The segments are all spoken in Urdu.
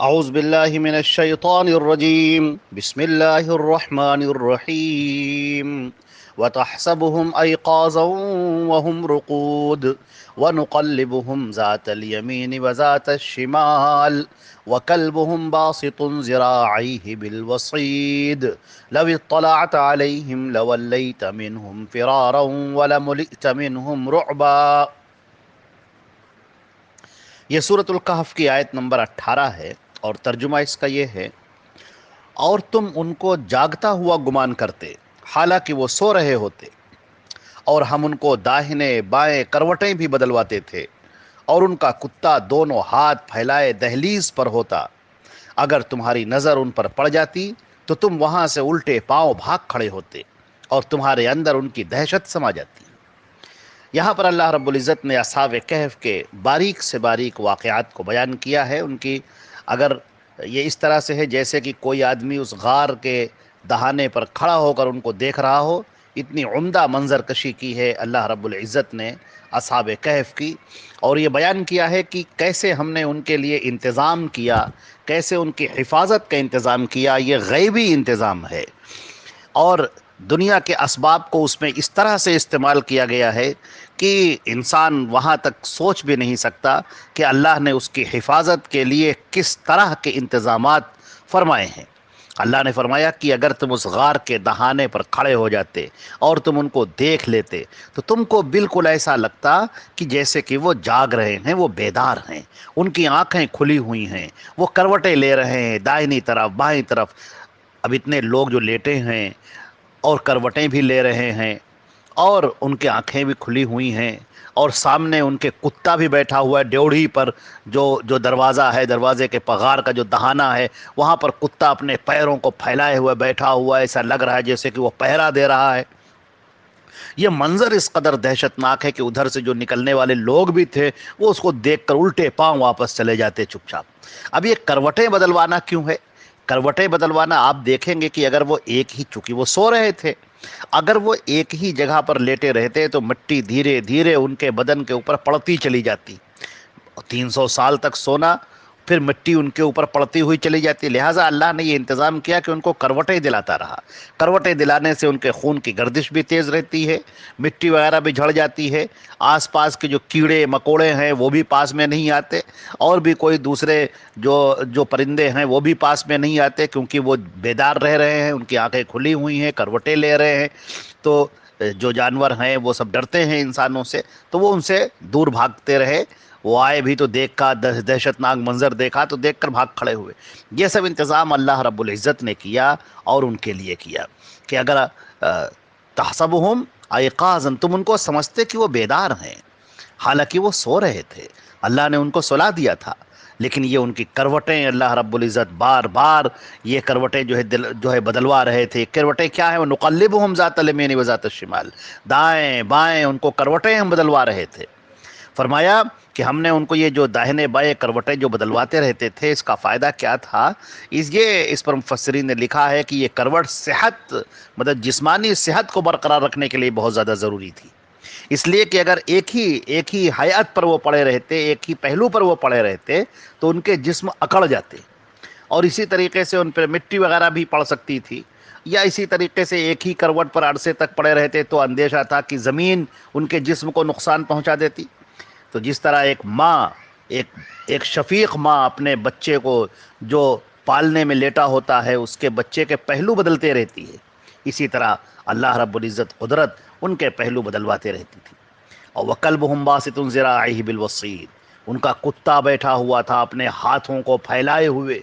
اعوذ باللہ من الشیطان الرجیم بسم اللہ الرحمن الرحیم وتحسبهم ایقاظا وهم رقود ونقلبهم ذات اليمين وذات الشمال وكلبهم باسط ذراعيه بالوصيد لو اطلعت عليهم لوليت منهم فرارا ولملئت منهم رعبا۔ یہ سورۃ الکہف کی آیت نمبر 18 ہے اور ترجمہ اس کا یہ ہے: اور تم ان کو جاگتا ہوا گمان کرتے حالانکہ وہ سو رہے ہوتے، اور ہم ان کو داہنے بائیں کروٹیں بھی بدلواتے تھے، اور ان کا کتا دونوں ہاتھ پھیلائے دہلیز پر ہوتا۔ اگر تمہاری نظر ان پر پڑ جاتی تو تم وہاں سے الٹے پاؤں بھاگ کھڑے ہوتے اور تمہارے اندر ان کی دہشت سما جاتی۔ یہاں پر اللہ رب العزت نے اصحاب کہف کے باریک سے باریک واقعات کو بیان کیا ہے۔ ان کی اگر یہ اس طرح سے ہے جیسے کہ کوئی آدمی اس غار کے دہانے پر کھڑا ہو کر ان کو دیکھ رہا ہو، اتنی عمدہ منظر کشی کی ہے اللہ رب العزت نے اصحاب کہف کی، اور یہ بیان کیا ہے کہ کیسے ہم نے ان کے لیے انتظام کیا، کیسے ان کی حفاظت کا انتظام کیا۔ یہ غیبی انتظام ہے، اور دنیا کے اسباب کو اس میں اس طرح سے استعمال کیا گیا ہے کہ انسان وہاں تک سوچ بھی نہیں سکتا کہ اللہ نے اس کی حفاظت کے لیے کس طرح کے انتظامات فرمائے ہیں۔ اللہ نے فرمایا کہ اگر تم اس غار کے دہانے پر کھڑے ہو جاتے اور تم ان کو دیکھ لیتے تو تم کو بالکل ایسا لگتا کہ جیسے کہ وہ جاگ رہے ہیں، وہ بیدار ہیں، ان کی آنکھیں کھلی ہوئی ہیں، وہ کروٹیں لے رہے ہیں دائنی طرف بائیں طرف۔ اب اتنے لوگ جو لیٹے ہیں اور کروٹیں بھی لے رہے ہیں اور ان کی آنکھیں بھی کھلی ہوئی ہیں، اور سامنے ان کے کتا بھی بیٹھا ہوا ہے ڈیوڑھی پر، جو دروازہ ہے، دروازے کے پغار کا جو دہانہ ہے، وہاں پر کتا اپنے پیروں کو پھیلائے ہوئے بیٹھا ہوا ہے، ایسا لگ رہا ہے جیسے کہ وہ پہرا دے رہا ہے۔ یہ منظر اس قدر دہشت ناک ہے کہ ادھر سے جو نکلنے والے لوگ بھی تھے وہ اس کو دیکھ کر الٹے پاؤں واپس چلے جاتے چپ چاپ۔ اب یہ کروٹیں بدلوانا کیوں ہے؟ کروٹیں بدلوانا آپ دیکھیں گے کہ اگر وہ ایک ہی، چونکہ وہ سو رہے تھے، اگر وہ ایک ہی جگہ پر لیٹے رہتے تو مٹی دھیرے دھیرے ان کے بدن کے اوپر پڑتی چلی جاتی۔ 300 سال تک سونا، پھر مٹی ان کے اوپر پڑتی ہوئی چلی جاتی۔ لہٰذا اللہ نے یہ انتظام کیا کہ ان کو کروٹیں دلاتا رہا۔ کروٹیں دلانے سے ان کے خون کی گردش بھی تیز رہتی ہے، مٹی وغیرہ بھی جھڑ جاتی ہے، آس پاس کے جو کیڑے مکوڑے ہیں وہ بھی پاس میں نہیں آتے، اور بھی کوئی دوسرے جو پرندے ہیں وہ بھی پاس میں نہیں آتے، کیونکہ وہ بیدار رہ رہے ہیں، ان کی آنکھیں کھلی ہوئی ہیں، کروٹیں لے رہے ہیں۔ تو جو جانور ہیں وہ سب ڈرتے ہیں انسانوں سے، تو وہ ان سے دور بھاگتے رہے۔ وہ آئے بھی تو دیکھا، دہشت ناک منظر دیکھا تو دیکھ کر بھاگ کھڑے ہوئے۔ یہ سب انتظام اللہ رب العزت نے کیا اور ان کے لیے کیا کہ اگر تحسبہم ایقاظا، تم ان کو سمجھتے کہ وہ بیدار ہیں حالانکہ وہ سو رہے تھے، اللہ نے ان کو سلا دیا تھا، لیکن یہ ان کی کروٹیں اللہ رب العزت بار بار یہ کروٹیں جو ہے بدلوا رہے تھے۔ کروٹیں کیا ہیں؟ وہ نقلبہم ذات الیمین و ذات الشمال، دائیں بائیں ان کو کروٹیں ہم بدلوا رہے تھے۔ فرمایا کہ ہم نے ان کو یہ جو داہنے بائیں کروٹیں جو بدلواتے رہتے تھے، اس کا فائدہ کیا تھا؟ اس پر مفسرین نے لکھا ہے کہ یہ کروٹ صحت، مطلب جسمانی صحت کو برقرار رکھنے کے لیے بہت زیادہ ضروری تھی۔ اس لیے کہ اگر ایک ہی حیات پر وہ پڑے رہتے، ایک ہی پہلو پر وہ پڑے رہتے تو ان کے جسم اکڑ جاتے، اور اسی طریقے سے ان پر مٹی وغیرہ بھی پڑ سکتی تھی، یا اسی طریقے سے ایک ہی کروٹ پر عرصے تک پڑے رہتے تو اندیشہ تھا کہ زمین ان کے جسم کو نقصان پہنچا دیتی۔ تو جس طرح ایک ماں، ایک شفیق ماں اپنے بچے کو جو پالنے میں لیٹا ہوتا ہے، اس کے بچے کے پہلو بدلتے رہتی ہے، اسی طرح اللہ رب العزت قدرت ان کے پہلو بدلواتے رہتی تھی۔ اور وَكَلْبُهُمْ بَاسِطٌ ذِرَاعَيْهِ بِالْوَصِيدِ، ان کا کتا بیٹھا ہوا تھا اپنے ہاتھوں کو پھیلائے ہوئے۔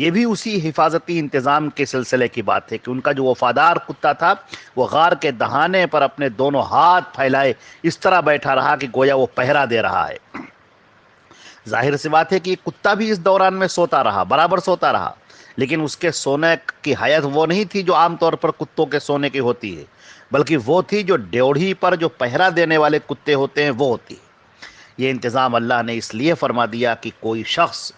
یہ بھی اسی حفاظتی انتظام کے سلسلے کی بات ہے کہ ان کا جو وفادار کتا تھا وہ غار کے دہانے پر اپنے دونوں ہاتھ پھیلائے اس طرح بیٹھا رہا کہ گویا وہ پہرا دے رہا ہے۔ ظاہر سی بات ہے کہ کتا بھی اس دوران میں سوتا رہا، برابر سوتا رہا، لیکن اس کے سونے کی حیت وہ نہیں تھی جو عام طور پر کتوں کے سونے کی ہوتی ہے، بلکہ وہ تھی جو ڈیوڑھی پر جو پہرا دینے والے کتے ہوتے ہیں وہ ہوتی ہے۔ یہ انتظام اللہ نے اس لیے فرما دیا کہ کوئی شخص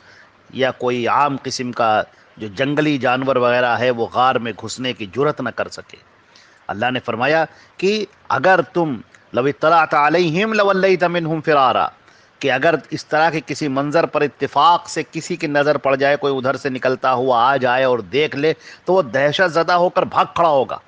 یا کوئی عام قسم کا جو جنگلی جانور وغیرہ ہے وہ غار میں گھسنے کی جرت نہ کر سکے۔ اللہ نے فرمایا کہ اگر تم لو اطلعت علیہم لولیت منہم فرارا، کہ اگر اس طرح کے کسی منظر پر اتفاق سے کسی کی نظر پڑ جائے، کوئی ادھر سے نکلتا ہوا آ جائے اور دیکھ لے، تو وہ دہشت زدہ ہو کر بھاگ کھڑا ہوگا،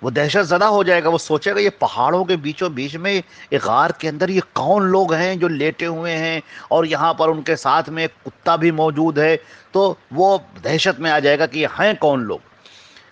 وہ دہشت زدہ ہو جائے گا، وہ سوچے گا یہ پہاڑوں کے بیچوں بیچ میں ایک غار کے اندر یہ کون لوگ ہیں جو لیٹے ہوئے ہیں، اور یہاں پر ان کے ساتھ میں ایک کتا بھی موجود ہے، تو وہ دہشت میں آ جائے گا کہ یہ ہیں کون لوگ۔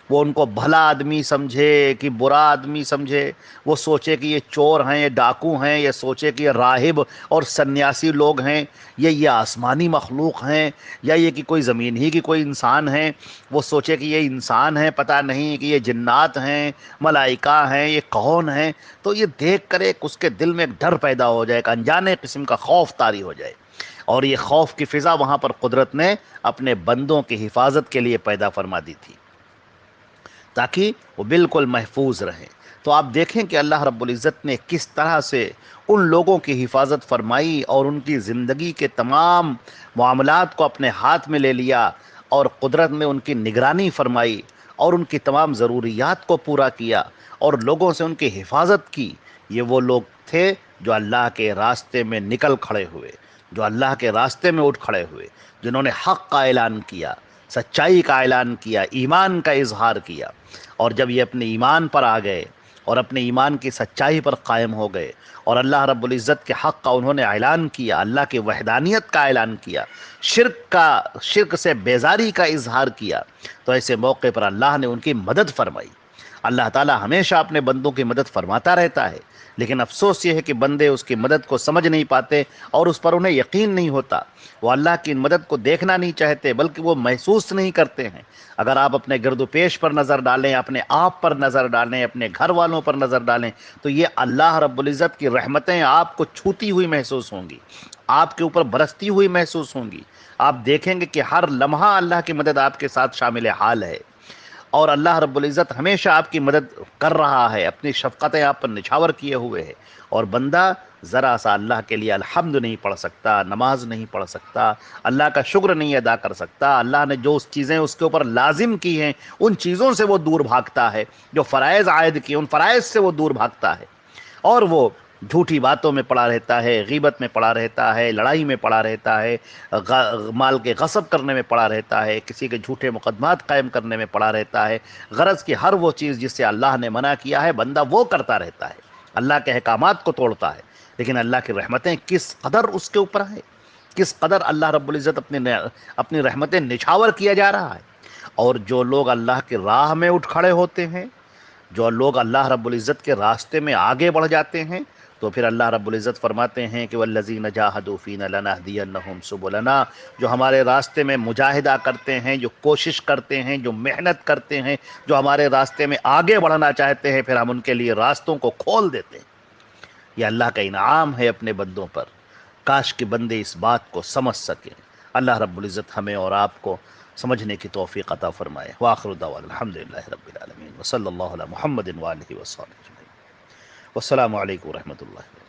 وہ ان کو بھلا آدمی سمجھے کہ برا آدمی سمجھے، وہ سوچے کہ یہ چور ہیں، یہ ڈاکو ہیں، یہ سوچے کہ یہ راہب اور سنیاسی لوگ ہیں، یہ آسمانی مخلوق ہیں، یا یہ کہ کوئی زمین ہی کی کوئی انسان ہیں، وہ سوچے کہ یہ انسان ہیں، پتہ نہیں کہ یہ جنات ہیں، ملائکہ ہیں، یہ کون ہیں۔ تو یہ دیکھ کر ایک اس کے دل میں ایک ڈر پیدا ہو جائے، ایک انجانے قسم کا خوف طاری ہو جائے، اور یہ خوف کی فضا وہاں پر قدرت نے اپنے بندوں کی حفاظت کے لیے پیدا فرما دی تھی، تاکہ وہ بالکل محفوظ رہیں۔ تو آپ دیکھیں کہ اللہ رب العزت نے کس طرح سے ان لوگوں کی حفاظت فرمائی اور ان کی زندگی کے تمام معاملات کو اپنے ہاتھ میں لے لیا، اور قدرت نے ان کی نگرانی فرمائی اور ان کی تمام ضروریات کو پورا کیا اور لوگوں سے ان کی حفاظت کی۔ یہ وہ لوگ تھے جو اللہ کے راستے میں نکل کھڑے ہوئے، جو اللہ کے راستے میں اٹھ کھڑے ہوئے، جنہوں نے حق کا اعلان کیا، سچائی کا اعلان کیا، ایمان کا اظہار کیا، اور جب یہ اپنے ایمان پر آ گئے اور اپنے ایمان کی سچائی پر قائم ہو گئے اور اللہ رب العزت کے حق کا انہوں نے اعلان کیا، اللہ کی وحدانیت کا اعلان کیا، شرک سے بیزاری کا اظہار کیا، تو ایسے موقع پر اللہ نے ان کی مدد فرمائی۔ اللہ تعالی ہمیشہ اپنے بندوں کی مدد فرماتا رہتا ہے، لیکن افسوس یہ ہے کہ بندے اس کی مدد کو سمجھ نہیں پاتے اور اس پر انہیں یقین نہیں ہوتا، وہ اللہ کی مدد کو دیکھنا نہیں چاہتے بلکہ وہ محسوس نہیں کرتے ہیں۔ اگر آپ اپنے گرد و پیش پر نظر ڈالیں، اپنے آپ پر نظر ڈالیں، اپنے گھر والوں پر نظر ڈالیں، تو یہ اللہ رب العزت کی رحمتیں آپ کو چھوتی ہوئی محسوس ہوں گی، آپ کے اوپر برستی ہوئی محسوس ہوں گی۔ آپ دیکھیں گے کہ ہر لمحہ اللہ کی مدد آپ کے ساتھ شامل حال ہے، اور اللہ رب العزت ہمیشہ آپ کی مدد کر رہا ہے، اپنی شفقتیں آپ پر نچھاور کیے ہوئے ہے، اور بندہ ذرا سا اللہ کے لیے الحمد نہیں پڑھ سکتا، نماز نہیں پڑھ سکتا، اللہ کا شکر نہیں ادا کر سکتا، اللہ نے جو چیزیں اس کے اوپر لازم کی ہیں ان چیزوں سے وہ دور بھاگتا ہے، جو فرائض عائد کی ان فرائض سے وہ دور بھاگتا ہے، اور وہ جھوٹی باتوں میں پڑا رہتا ہے، غیبت میں پڑا رہتا ہے، لڑائی میں پڑا رہتا ہے، مال کے غصب کرنے میں پڑا رہتا ہے، کسی کے جھوٹے مقدمات قائم کرنے میں پڑا رہتا ہے۔ غرض کی ہر وہ چیز جس سے اللہ نے منع کیا ہے بندہ وہ کرتا رہتا ہے، اللہ کے احکامات کو توڑتا ہے، لیکن اللہ کی رحمتیں کس قدر اس کے اوپر ہیں، کس قدر اللہ رب العزت اپنی رحمتیں نچھاور کیا جا رہا ہے۔ اور جو لوگ اللہ کی راہ میں اٹھ کھڑے ہوتے ہیں، جو لوگ اللہ رب العزت کے راستے میں آگے بڑھ جاتے ہیں، تو پھر اللہ رب العزت فرماتے ہیں کہ والذین جاہدوا فینا لنہدینہم سبلنا، جو ہمارے راستے میں مجاہدہ کرتے ہیں، جو کوشش کرتے ہیں، جو محنت کرتے ہیں، جو ہمارے راستے میں آگے بڑھنا چاہتے ہیں، پھر ہم ان کے لیے راستوں کو کھول دیتے ہیں۔ یہ اللہ کا انعام ہے اپنے بندوں پر، کاش کہ بندے اس بات کو سمجھ سکیں۔ اللہ رب العزت ہمیں اور آپ کو سمجھنے کی توفیق عطا فرمائے۔ وآخر دعوانا الحمدللہ رب العالمین، وصلی اللہ علی محمد وآلہ وصحبہ اجمعین، والسلام علیکم ورحمۃ اللہ۔